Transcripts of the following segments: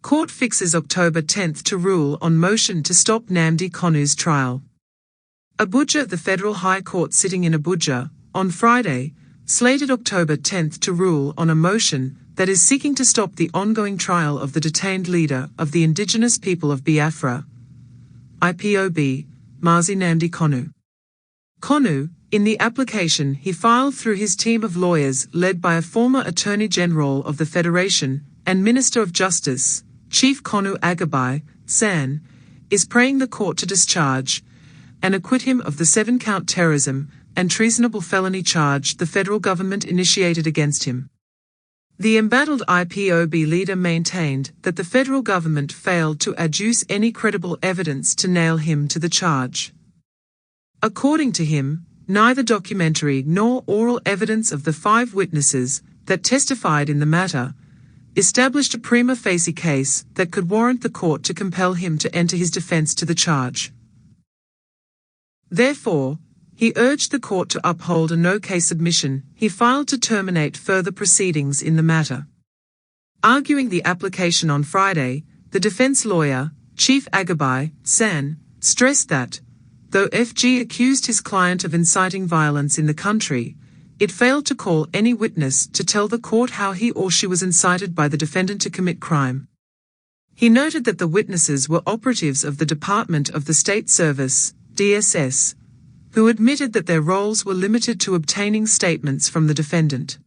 Court fixes October 10 to rule on motion to stop Nnamdi Kanu's trial. Abuja. The Federal High Court sitting in Abuja, on Friday, slated October 10 to rule on a motion that is seeking to stop the ongoing trial of the detained leader of the indigenous people of Biafra, IPOB, Mazi Nnamdi Kanu. Kanu, in the application he filed through his team of lawyers led by a former Attorney General of the Federation and Minister of Justice, Chief Kanu Agabai, San, is praying the court to discharge and acquit him of the 7-count terrorism and treasonable felony charge the federal government initiated against him. The embattled IPOB leader maintained that the federal government failed to adduce any credible evidence to nail him to the charge. According to him, neither documentary nor oral evidence of the 5 witnesses that testified in the matter established a prima facie case that could warrant the court to compel him to enter his defense to the charge. Therefore, he urged the court to uphold a no-case submission he filed to terminate further proceedings in the matter. Arguing the application on Friday, the defense lawyer, Chief Agabai, San, stressed that, though FG accused his client of inciting violence in the country, it failed to call any witness to tell the court how he or she was incited by the defendant to commit crime. He noted that the witnesses were operatives of the Department of the State Service, DSS, who admitted that their roles were limited to obtaining statements from the defendant.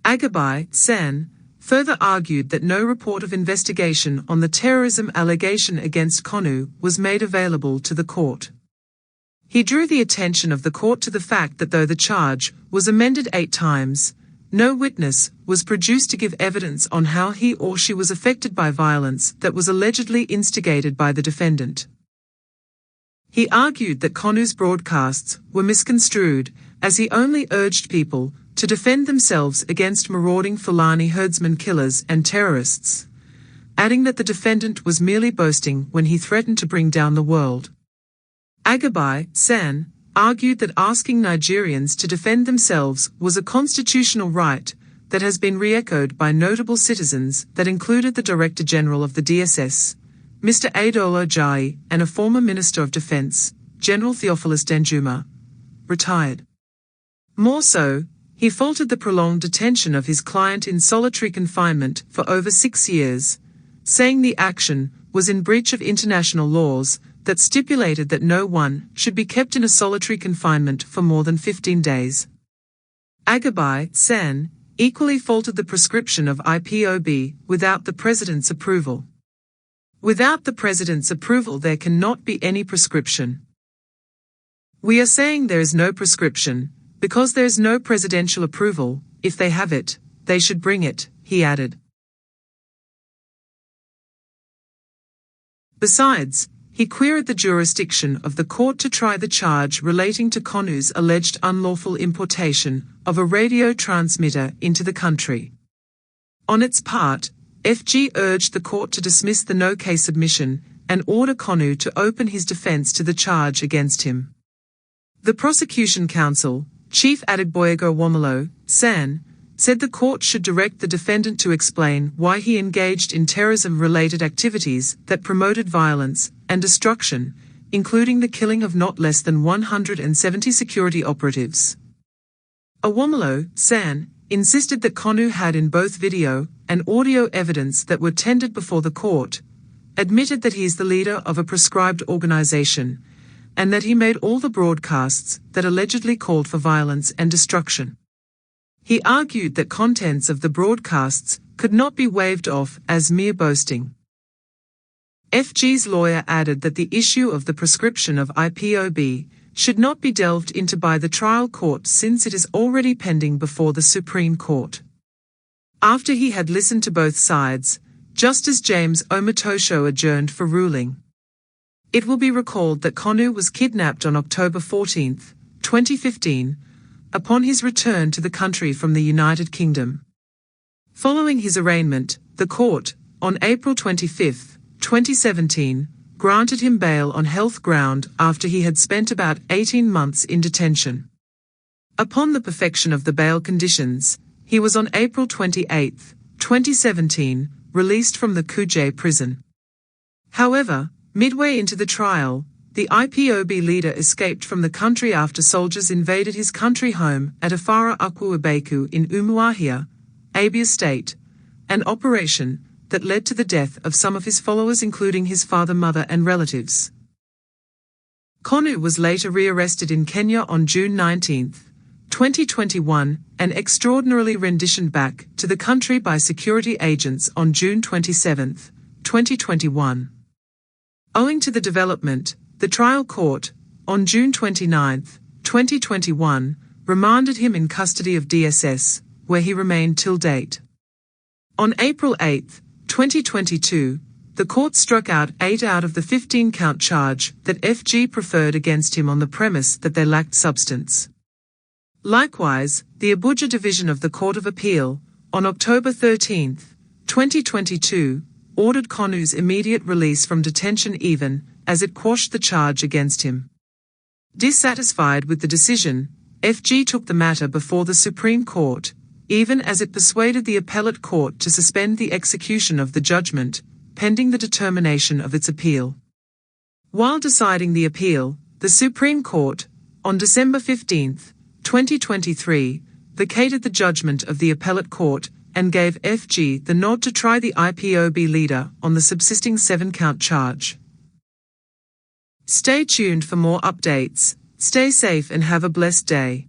Agabai, San, further argued that no report of investigation on the terrorism allegation against Kanu was made available to the court. He drew the attention of the court to the fact that though the charge was amended 8 times, no witness was produced to give evidence on how he or she was affected by violence that was allegedly instigated by the defendant. He argued that Kanu's broadcasts were misconstrued, as he only urged people to defend themselves against marauding Fulani herdsmen killers and terrorists, adding that the defendant was merely boasting when he threatened to bring down the world. Agabai, San, argued that asking Nigerians to defend themselves was a constitutional right that has been re-echoed by notable citizens that included the Director General of the DSS, Mr. Adola Ajayi, and a former Minister of Defense, General Theophilus Danjuma, retired. More so, he faulted the prolonged detention of his client in solitary confinement for over 6 years, saying the action was in breach of international laws that stipulated that no one should be kept in a solitary confinement for more than 15 days. Agabai, San, equally faulted the prescription of IPOB without the President's approval. Without the President's approval there cannot be any prescription. We are saying there is no prescription, because there is no presidential approval. If they have it, they should bring it, he added. Besides, he queried the jurisdiction of the court to try the charge relating to Kanu's alleged unlawful importation of a radio transmitter into the country. On its part, FG urged the court to dismiss the no-case submission and order Kanu to open his defense to the charge against him. The prosecution counsel, Chief Adegboyega Womolo, San, said the court should direct the defendant to explain why he engaged in terrorism-related activities that promoted violence and destruction, including the killing of not less than 170 security operatives. Awomolo, San, insisted that Kanu had in both video and audio evidence that were tendered before the court, admitted that he is the leader of a proscribed organization, and that he made all the broadcasts that allegedly called for violence and destruction. He argued that contents of the broadcasts could not be waved off as mere boasting. FG's lawyer added that the issue of the prescription of IPOB should not be delved into by the trial court since it is already pending before the Supreme Court. After he had listened to both sides, Justice James Omotosho adjourned for ruling. It will be recalled that Kanu was kidnapped on October 14, 2015, upon his return to the country from the United Kingdom. Following his arraignment, the court, on April 25, 2017, granted him bail on health ground after he had spent about 18 months in detention. Upon the perfection of the bail conditions, he was on April 28, 2017, released from the Kuje prison. However, midway into the trial, the IPOB leader escaped from the country after soldiers invaded his country home at Afara Akwu in Umuahia, Abia State, an operation that led to the death of some of his followers, including his father, mother, and relatives. Kanu was later rearrested in Kenya on June 19, 2021, and extraordinarily renditioned back to the country by security agents on June 27, 2021. Owing to the development, the trial court, on June 29, 2021, remanded him in custody of DSS, where he remained till date. On April 8, 2022, the court struck out 8 out of the 15-count charge that FG preferred against him on the premise that they lacked substance. Likewise, the Abuja Division of the Court of Appeal, on October 13, 2022, ordered Kanu's immediate release from detention even as it quashed the charge against him. Dissatisfied with the decision, FG took the matter before the Supreme Court, even as it persuaded the appellate court to suspend the execution of the judgment, pending the determination of its appeal. While deciding the appeal, the Supreme Court, on December 15, 2023, vacated the judgment of the appellate court and gave FG the nod to try the IPOB leader on the subsisting 7-count charge. Stay tuned for more updates, stay safe and have a blessed day.